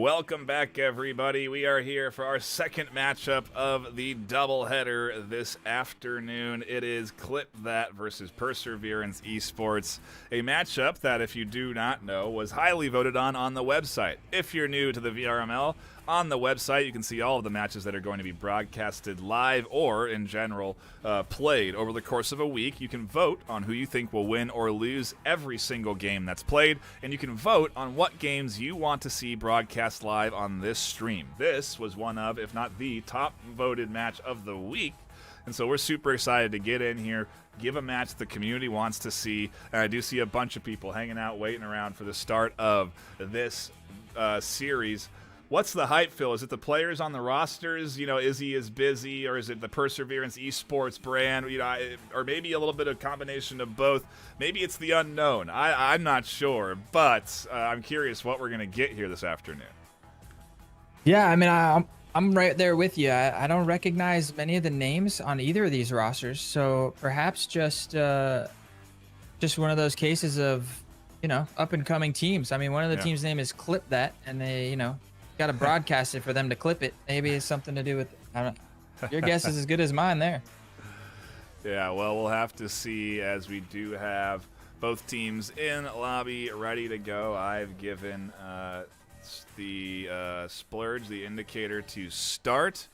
Welcome back, everybody. We are here for our second matchup of the doubleheader this afternoon. It is Clipthat versus Perseverance Esports, a matchup that, if you do not know, was highly voted on the website. If you're new to the VRML, on the website you can see all of the matches that are going to be broadcasted live or, in general, played over the course of a week. You can vote on who you think will win or lose every single game that's played, and you can vote on what games you want to see broadcast live on this stream. This was one of, if not the top voted match of the week, and so we're super excited to get in here, give a match the community wants to see, and I do see a bunch of people hanging out, waiting around for the start of this series. What's the hype, Phil? Is it the players on the rosters? You know, is he as busy, or is it the Perseverance Esports brand? You know, or maybe a little bit of combination of both. Maybe it's the unknown. I'm not sure, but I'm curious what we're going to get here this afternoon. Yeah, I mean, I'm right there with you. I don't recognize many of the names on either of these rosters, so perhaps just one of those cases of, you know, up and coming teams. I mean, one of the teams' name is Clipthat, and they, you know, got to broadcast it for them to clip it. Maybe it's something to do with, I don't know. Your guess is as good as mine there. Yeah, well, we'll have to see, as we do have both teams in lobby ready to go. I've given the splurge, the indicator, to start,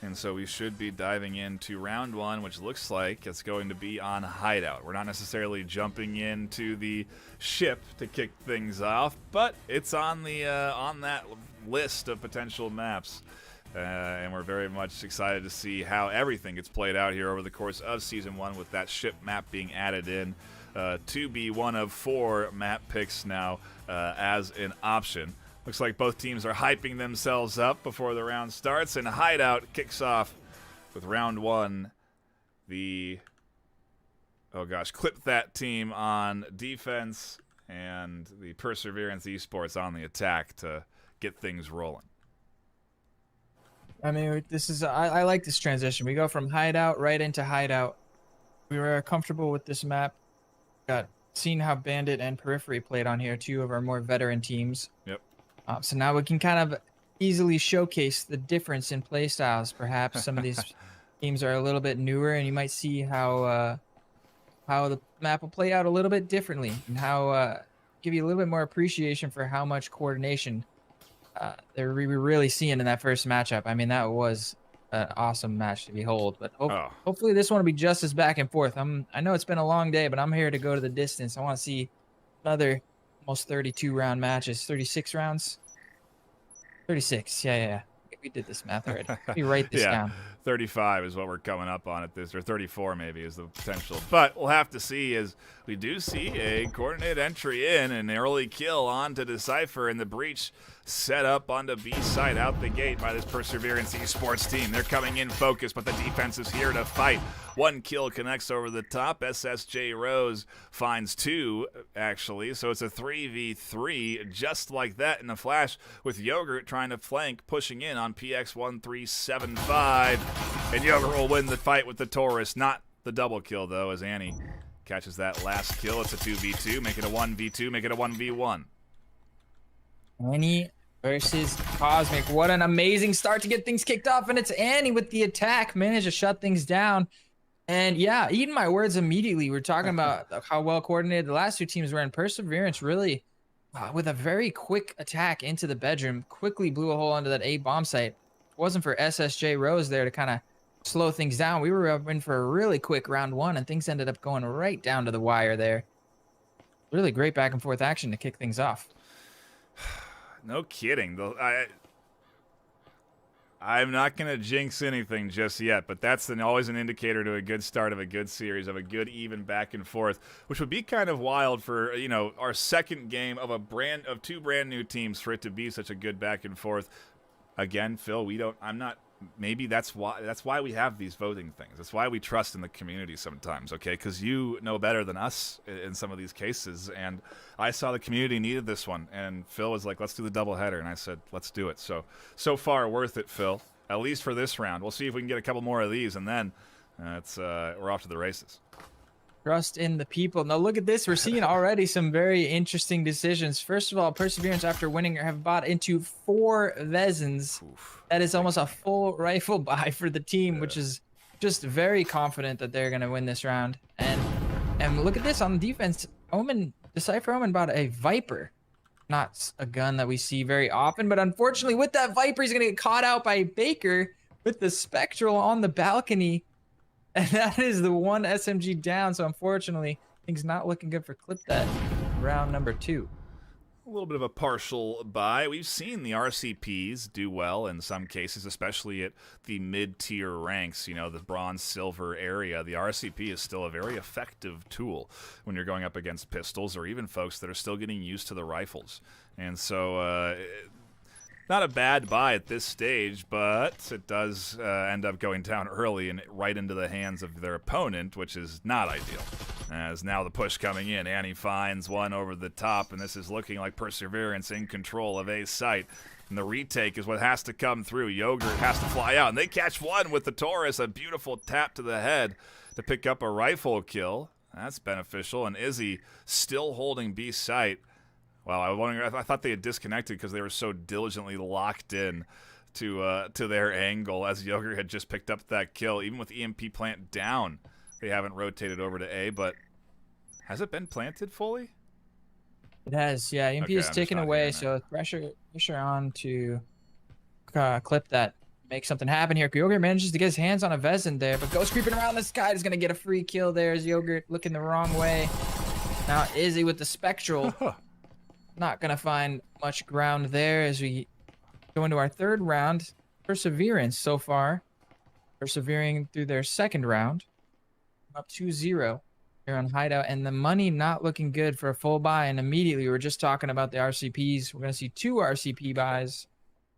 and so we should be diving into round one, which looks like it's going to be on Hideout. We're not necessarily jumping into the ship to kick things off, but it's on the on that list of potential maps, and we're very much excited to see how everything gets played out here over the course of Season 1, with that ship map being added in to be one of 4 map picks now as an option. Looks like both teams are hyping themselves up before the round starts, and Hideout kicks off with round 1. The, oh gosh, Clipthat team on defense and the Perseverance Esports on the attack to get things rolling. I mean, this is, I like this transition. We go from Hideout right into Hideout. We were comfortable with this map. Got seen how Bandit and Periphery played on here, 2 of our more veteran teams. Yep. So now we can kind of easily showcase the difference in play styles. Perhaps some of these teams are a little bit newer, and you might see how the map will play out a little bit differently, and how give you a little bit more appreciation for how much coordination we were really seeing in that first matchup. I mean, that was an awesome match to behold. But hopefully this one will be just as back and forth. I know it's been a long day, but I'm here to go to the distance. I want to see another almost 32 round matches, 36 rounds, 36. Yeah. We did this math already. Let me write this down. 35 is what we're coming up on at this, or 34 maybe is the potential. But we'll have to see, as we do see a coordinate entry in, an early kill onto Decipher, and the breach set up onto B side out the gate by this Perseverance Esports team. They're coming in focused, but the defense is here to fight. 1 kill connects over the top. SSJ Rose finds 2, actually, so it's a 3v3 just like that in a flash, with Yogurt trying to flank, pushing in on PX1375, and Yogurt will win the fight with the Taurus. Not the double kill, though, as Annie catches that last kill. It's a 2v2, make it a 1v2, make it a 1v1. Annie versus Cosmic. What an amazing start to get things kicked off, and it's Annie with the attack. Managed to shut things down. And yeah, eating my words immediately. We're talking about how well coordinated the last 2 teams were, and Perseverance really, with a very quick attack into the bedroom, quickly blew a hole under that A bomb site. If it wasn't for SSJ Rose there to kind of slow things down, we were in for a really quick round 1, and things ended up going right down to the wire there. Really great back and forth action to kick things off. No kidding. I'm not going to jinx anything just yet, but that's always an indicator to a good start of a good series, of a good even back and forth, which would be kind of wild for, you know, our second game of 2 brand new teams, for it to be such a good back and forth. Again, Phil, maybe that's why we have these voting things. That's why we trust in the community sometimes, okay? Because you know better than us in some of these cases, and I saw the community needed this one, and Phil was like, let's do the doubleheader, and I said, let's do it. So far, worth it, Phil, at least for this round. We'll see if we can get a couple more of these, and then we're off to the races. Trust in the people. Now look at this. We're seeing already some very interesting decisions. First of all, Perseverance, after winning, have bought into 4 Vezins. That is almost a full rifle buy for the team, which is just very confident that they're going to win this round. And look at this on defense. Decipher Omen bought a Viper. Not a gun that we see very often, but unfortunately with that Viper, he's going to get caught out by Baker with the Spectral on the balcony. And that is the 1 SMG down. So unfortunately, things not looking good for Clipthat round number 2. A little bit of a partial buy. We've seen the RCPs do well in some cases, especially at the mid-tier ranks, you know, the bronze, silver area. The RCP is still a very effective tool when you're going up against pistols or even folks that are still getting used to the rifles. And so, not a bad buy at this stage, but it does end up going down early and right into the hands of their opponent, which is not ideal. As now the push coming in, Annie finds one over the top, and this is looking like Perseverance in control of A's site. And the retake is what has to come through. Yogurt has to fly out, and they catch one with the Taurus, a beautiful tap to the head to pick up a rifle kill. That's beneficial, and Izzy still holding B site. Well, I thought they had disconnected because they were so diligently locked in to their angle as Yogurt had just picked up that kill. Even with EMP plant down, they haven't rotated over to A, but has it been planted fully? It has, yeah. EMP is taken away, so pressure on to Clipthat. Make something happen here. Yogurt manages to get his hands on a Vezin there, but goes creeping around this guy. Is going to get a free kill there as Yogurt looking the wrong way. Now Izzy with the Spectral. Not going to find much ground there as we go into our 3rd round. Perseverance so far. Persevering through their 2nd round. Up 2-0 here on Hideout. And the money not looking good for a full buy. And immediately we were just talking about the RCPs. We're going to see 2 RCP buys.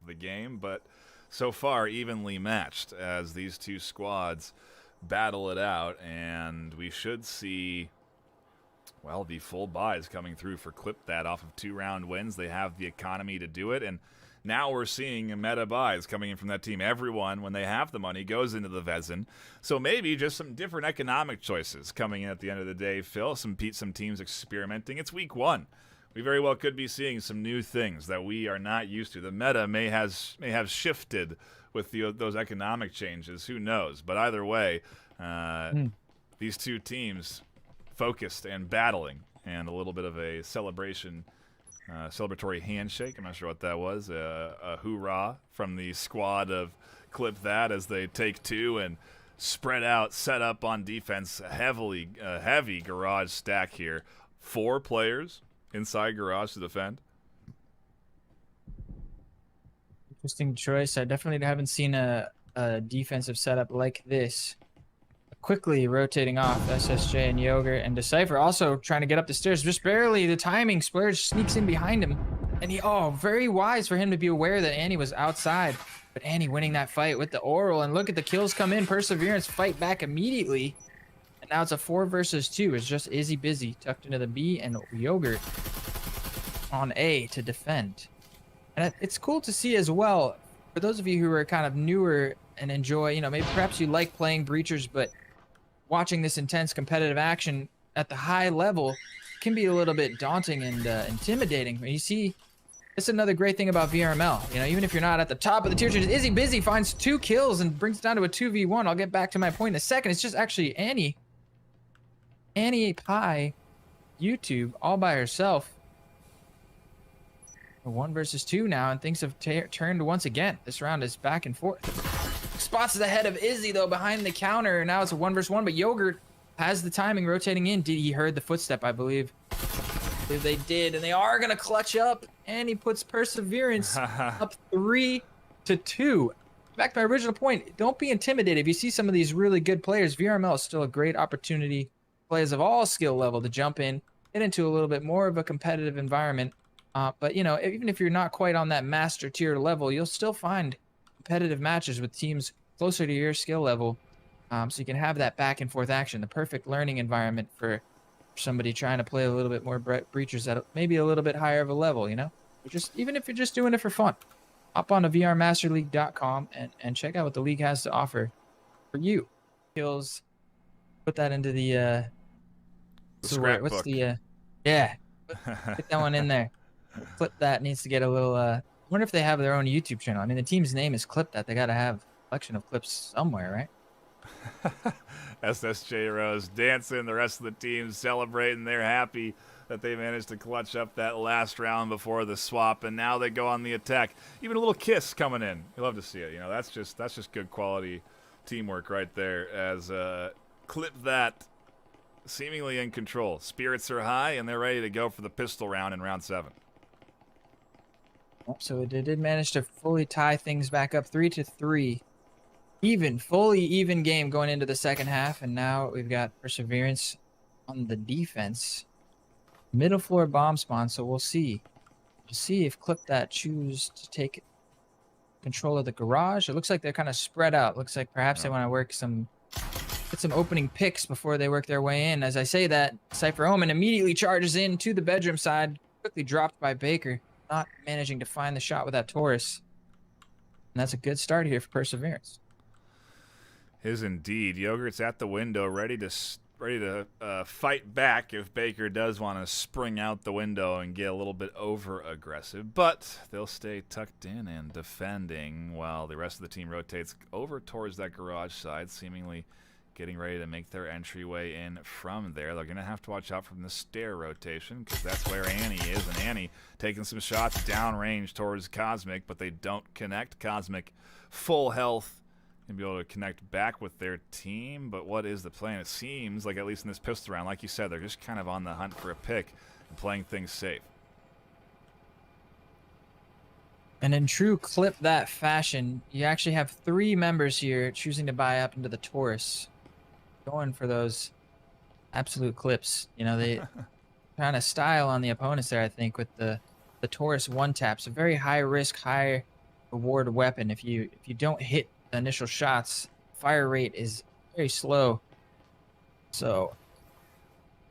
The game, but so far evenly matched as these 2 squads battle it out. And we should see... well, the full buys coming through for Clipthat off of 2-round wins. They have the economy to do it, and now we're seeing meta buys coming in from that team. Everyone, when they have the money, goes into the Vezin. So maybe just some different economic choices coming in at the end of the day, Phil. Some teams experimenting. It's week 1. We very well could be seeing some new things that we are not used to. The meta may have shifted with those economic changes. Who knows? But either way, these 2 teams focused and battling, and a little bit of a celebratory handshake. I'm not sure what that was. A hoorah from the squad of Clipthat as they take 2 and spread out, set up on defense. Heavy garage stack here. 4 players inside garage to defend. Interesting choice. I definitely haven't seen a defensive setup like this. Quickly rotating off SSJ and Yogurt, and Decipher also trying to get up the stairs, just barely. The timing, Splurge sneaks in behind him, and very wise for him to be aware that Annie was outside, but Annie winning that fight with the Oral. And look at the kills come in. Perseverance fight back immediately, and now it's a 4 versus 2. It's just Izzy busy tucked into the B, and Yogurt on A to defend. And it's cool to see as well, for those of you who are kind of newer and enjoy, you know, maybe perhaps you like playing Breachers, but watching this intense competitive action at the high level can be a little bit daunting and intimidating. You see, it's another great thing about VRML. You know, even if you're not at the top of the tier, Izzy busy finds 2 kills and brings it down to a 2v1. I'll get back to my point in a second. It's just actually Annie Pie, YouTube, all by herself. 1 versus 2 now, and things have turned once again. This round is back and forth. Spots is ahead of Izzy though behind the counter. Now it's a 1 versus 1, but Yogurt has the timing rotating in. He heard the footstep, I believe. They did, and they are gonna clutch up, and he puts Perseverance up 3-2. Back to my original point, don't be intimidated. If you see some of these really good players, VRML is still a great opportunity. Players of all skill level to jump in, get into a little bit more of a competitive environment. But you know, even if you're not quite on that master tier level, you'll still find competitive matches with teams closer to your skill level, so you can have that back and forth action, the perfect learning environment for somebody trying to play a little bit more Breachers at maybe a little bit higher of a level, you know? Even if you're just doing it for fun, hop on to vrmasterleague.com and check out what the league has to offer for you. Kills, put that into the The So what's scrapbook. the yeah, get that one in there. Clipthat needs to get a little I wonder if they have their own YouTube channel. I mean, the team's name is Clipthat. They got to have a collection of clips somewhere, right? SSJ Rose dancing, the rest of the team celebrating. They're happy that they managed to clutch up that last round before the swap, and now they go on the attack. Even a little kiss coming in. You love to see it. You know, that's just good quality teamwork right there. As Clipthat seemingly in control. Spirits are high, and they're ready to go for the pistol round in round 7. So they did manage to fully tie things back up 3-3. Fully even game going into the second half, and now we've got Perseverance on the defense. Middle floor bomb spawn, so we'll see. We'll see if Clipthat choose to take control of the garage. It looks like they're kind of spread out. Looks like perhaps they want to get some opening picks before they work their way in. As I say that, Cypher Omen immediately charges in to the bedroom side, quickly dropped by Baker, not managing to find the shot with that Taurus. And that's a good start here for Perseverance. Is indeed. Yogurt's at the window, ready to fight back if Baker does want to spring out the window and get a little bit over aggressive. But they'll stay tucked in and defending while the rest of the team rotates over towards that garage side, seemingly getting ready to make their entryway in from there. They're going to have to watch out from the stair rotation because that's where Annie is. And Annie taking some shots downrange towards Cosmic, but they don't connect. Cosmic full health. And be able to connect back with their team, but what is the plan? It seems like, at least in this pistol round, like you said, they're just kind of on the hunt for a pick and playing things safe. And in true Clipthat fashion, you actually have 3 members here choosing to buy up into the Taurus, going for those absolute clips. You know, they kind of style on the opponents there, I think, with the Taurus one taps. A very high risk, high reward weapon. If you don't hit the initial shots, fire rate is very slow. So,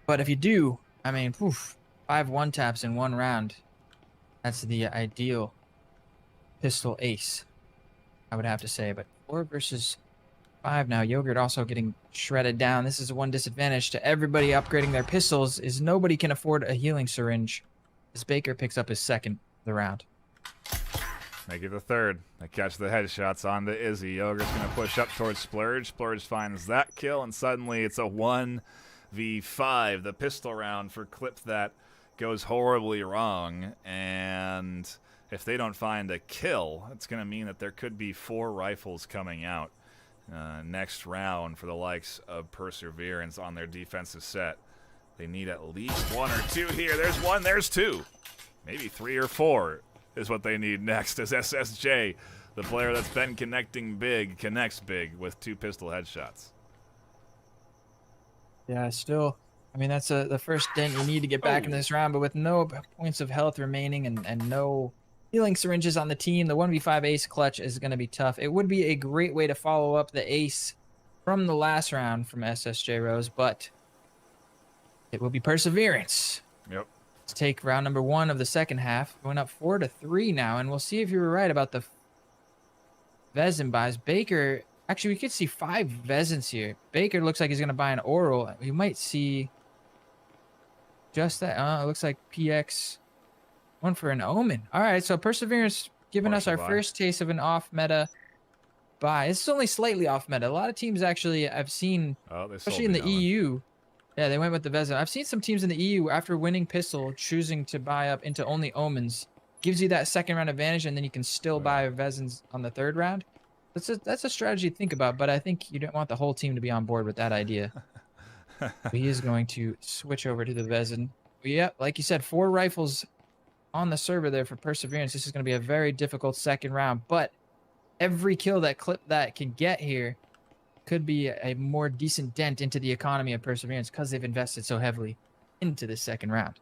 but if you do, I mean, 5 one taps in one round, that's the ideal pistol ace, I would have to say. But 4 versus 5 now. Yogurt also getting shredded down. This is one disadvantage to everybody upgrading their pistols, is nobody can afford a healing syringe, as Baker picks up his second of the round. Make it the third. They catch the headshots onto Izzy. Yogurt's going to push up towards Splurge. Splurge finds that kill, and suddenly it's a 1v5. The pistol round for Clipthat goes horribly wrong, and if they don't find a kill, it's going to mean that there could be 4 rifles coming out next round for the likes of Perseverance on their defensive set. They need at least 1 or 2 here. There's 1, there's 2. Maybe 3 or 4. Is what they need next, as SSJ, the player that's been connecting big, connects big with 2 pistol headshots. Yeah, still, I mean, that's the first dent you need to get back in this round, but with no points of health remaining and no healing syringes on the team, the 1v5 ace clutch is going to be tough. It would be a great way to follow up the ace from the last round from SSJ Rose, but it will be Perseverance. Yep. Let's take round number 1 of the second half. Going up 4-3 now, and we'll see if you were right about the Vezin buys. Baker, actually, we could see 5 Vezins here. Baker looks like he's going to buy an Oral. We might see just that. It looks like PX, 1 for an Omen. All right, so Perseverance giving us our first taste of an off-meta buy. This is only slightly off-meta. A lot of teams actually I've seen, especially in the EU, yeah, they went with the Vezin. I've seen some teams in the EU, after winning pistol, choosing to buy up into only Omens. Gives you that second round advantage, and then you can still buy Vezins on the third round. That's a strategy to think about, but I think you don't want the whole team to be on board with that idea. He is going to switch over to the Vezin. Yep, like you said, 4 rifles on the server there for Perseverance. This is going to be a very difficult second round, but every kill that Clipthat can get here could be a more decent dent into the economy of Perseverance because they've invested so heavily into this second round.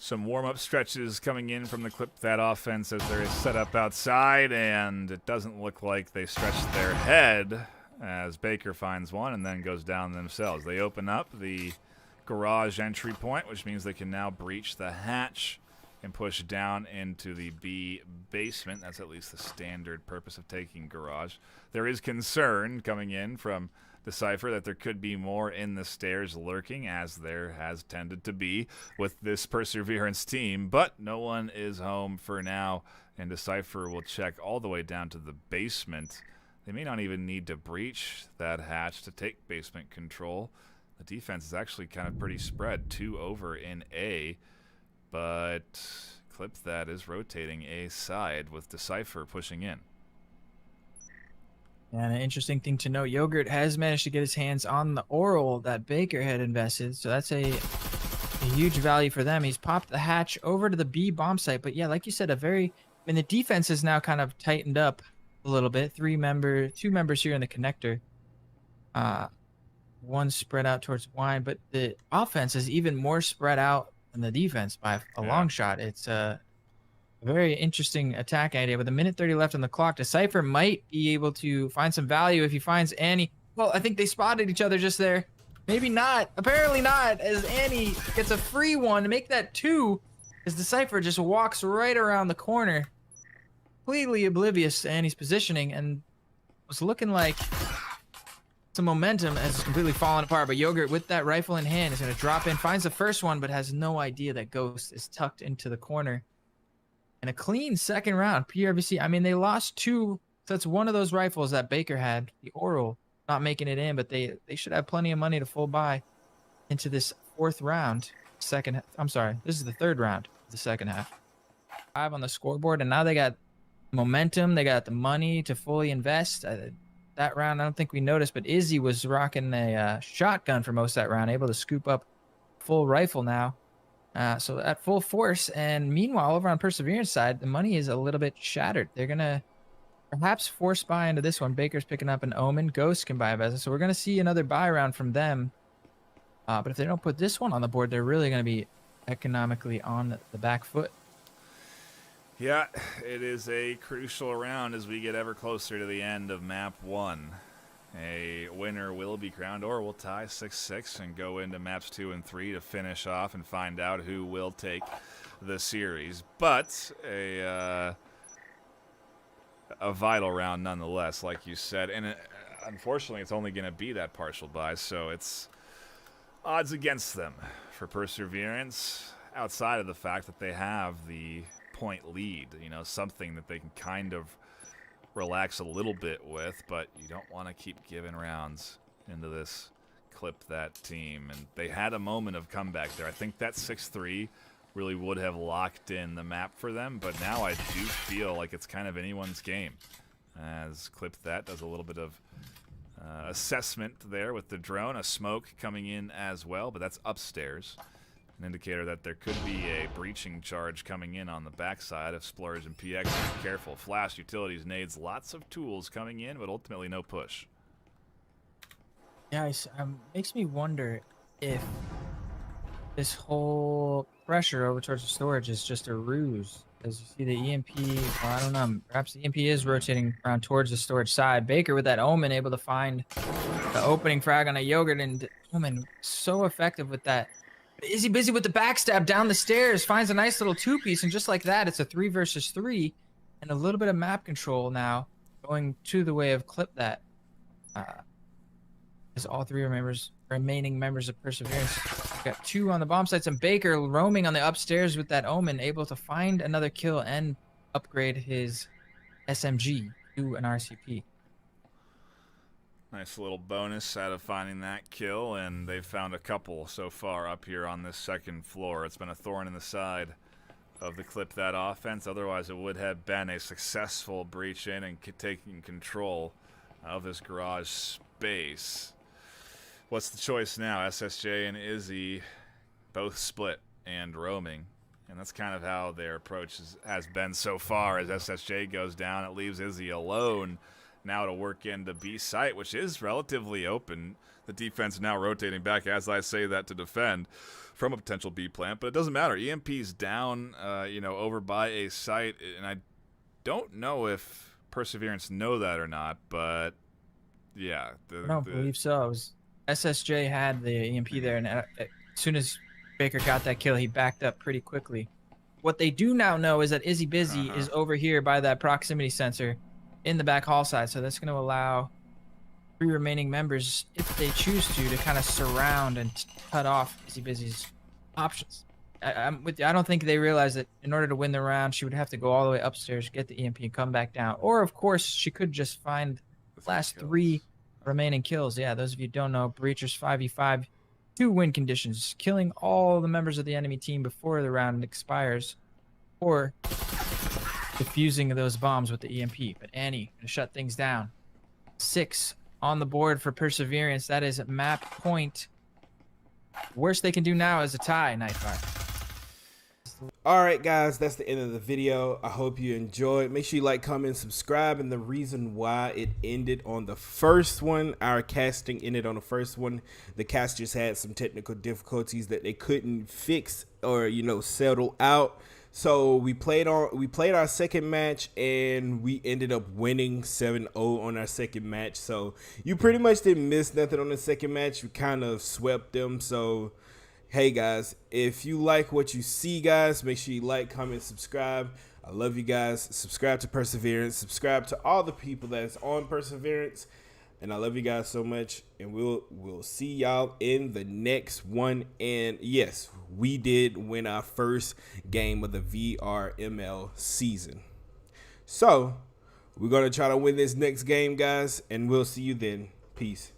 Some warm-up stretches coming in from the Clipthat offense as they're set up outside, and it doesn't look like they stretched their head as Baker finds one and then goes down themselves. They open up the garage entry point, which means they can now breach the hatch and push down into the B basement. That's at least the standard purpose of taking garage. There is concern coming in from Decipher that there could be more in the stairs lurking, as there has tended to be with this Perseverance team, but no one is home for now, and Decipher will check all the way down to the basement. They may not even need to breach that hatch to take basement control. The defense is actually kind of pretty spread, 2 over in A, but Clipthat is rotating A side with Decipher pushing in. And an interesting thing to note, Yogurt has managed to get his hands on the oral that Baker had invested, so that's a huge value for them. He's popped the hatch over to the B bomb site, but yeah, like you said, the defense is now kind of tightened up a little bit. 2 members here in the connector. One spread out towards Wine, but the offense is even more spread out than the defense by a long shot. It's a very interesting attack idea. With a minute 30 left on the clock, Decipher might be able to find some value if he finds Annie. Well, I think they spotted each other just there. Maybe not. Apparently not, as Annie gets a free one to make that 2, as Decipher just walks right around the corner, completely oblivious to Annie's positioning, and was looking like some momentum has completely fallen apart. But Yogurt, with that rifle in hand, is going to drop in, finds the first one, but has no idea that Ghost is tucked into the corner. And a clean second round. PRVC, I mean, they lost 2. So that's one of those rifles that Baker had, the oral, not making it in, but they should have plenty of money to full buy into this 4th round. I'm sorry, this is the 3rd round of the second half. 5 on the scoreboard, and now they got momentum. They got the money to fully invest. That round, I don't think we noticed, but Izzy was rocking a shotgun for most of that round, able to scoop up full rifle now. So at full force, and meanwhile, over on Perseverance side, the money is a little bit shattered. They're going to perhaps force buy into this one. Baker's picking up an Omen. Ghost can buy a Vesa. So we're going to see another buy round from them. But if they don't put this one on the board, they're really going to be economically on the back foot. Yeah, it is a crucial round as we get ever closer to the end of map 1. A winner will be crowned, or we'll tie 6-6 and go into maps 2 and 3 to finish off and find out who will take the series. But a vital round nonetheless, like you said. And unfortunately, it's only going to be that partial buy, so it's odds against them for Perseverance, outside of the fact that they have the point lead, something that they can kind of relax a little bit with, but you don't want to keep giving rounds into this Clipthat team. And they had a moment of comeback there. I think that 6-3 really would have locked in the map for them, but now I do feel like it's kind of anyone's game, as Clipthat does a little bit of assessment there with the drone. A smoke coming in as well, but that's upstairs. An indicator that there could be a breaching charge coming in on the backside of Splurge and PX. Be careful. Flash, utilities, nades, lots of tools coming in, but ultimately no push. Yeah, it makes me wonder if this whole pressure over towards the storage is just a ruse. As you see the EMP, well, I don't know, perhaps the EMP is rotating around towards the storage side. Baker with that Omen able to find the opening frag on a Yogurt, and Omen so effective with that. Is he busy with the backstab down the stairs? Finds a nice little 2-piece, and just like that, it's a 3 versus 3, and a little bit of map control now going to the way of Clipthat. As all 3 remaining members of Perseverance got 2 on the bomb sites, and Baker roaming on the upstairs with that Omen, able to find another kill and upgrade his SMG to an RCP. Nice little bonus out of finding that kill, and they've found a couple so far up here on this 2nd floor. It's been a thorn in the side of the Clipthat offense. Otherwise, it would have been a successful breach in and taking control of this garage space. What's the choice now? SSJ and Izzy both split and roaming, and that's kind of how their approach has been so far. As SSJ goes down, it leaves Izzy alone now to work into B site, which is relatively open. The defense now rotating back, as I say that, to defend from a potential B plant, but it doesn't matter. EMP's down, over by a site, and I don't know if Perseverance know that or not, but yeah. I don't believe so. SSJ had the EMP there, and as soon as Baker got that kill, he backed up pretty quickly. What they do now know is that Izzy Busy is over here by that proximity sensor in the back hall side. So that's going to allow 3 remaining members, if they choose to kind of surround and cut off Izzy Busy's options. I'm with you. I don't think they realize that in order to win the round, she would have to go all the way upstairs, get the EMP, and come back down. Or, of course, she could just find the last 3 remaining kills. Yeah, those of you who don't know, Breachers 5v5, 2 win conditions, killing all the members of the enemy team before the round expires, or defusing those bombs with the EMP. But Annie, gonna shut things down. 6 on the board for Perseverance. That is map point. Worst they can do now is a tie, Nightfire. All right, guys, that's the end of the video. I hope you enjoyed. Make sure you like, comment, subscribe. And the reason why it ended on the first one, our casting ended on the first one, the casters had some technical difficulties that they couldn't fix or, you know, settle out. So we played our second match, and we ended up winning 7-0 on our second match. So you pretty much didn't miss nothing on the second match. We kind of swept them. So hey guys, if you like what you see, guys, make sure you like, comment, subscribe. I love you guys. Subscribe to Perseverance. Subscribe to all the people that's on Perseverance. And I love you guys so much. And we'll see y'all in the next one. And yes, we did win our first game of the VRML season. So we're going to try to win this next game, guys. And we'll see you then. Peace.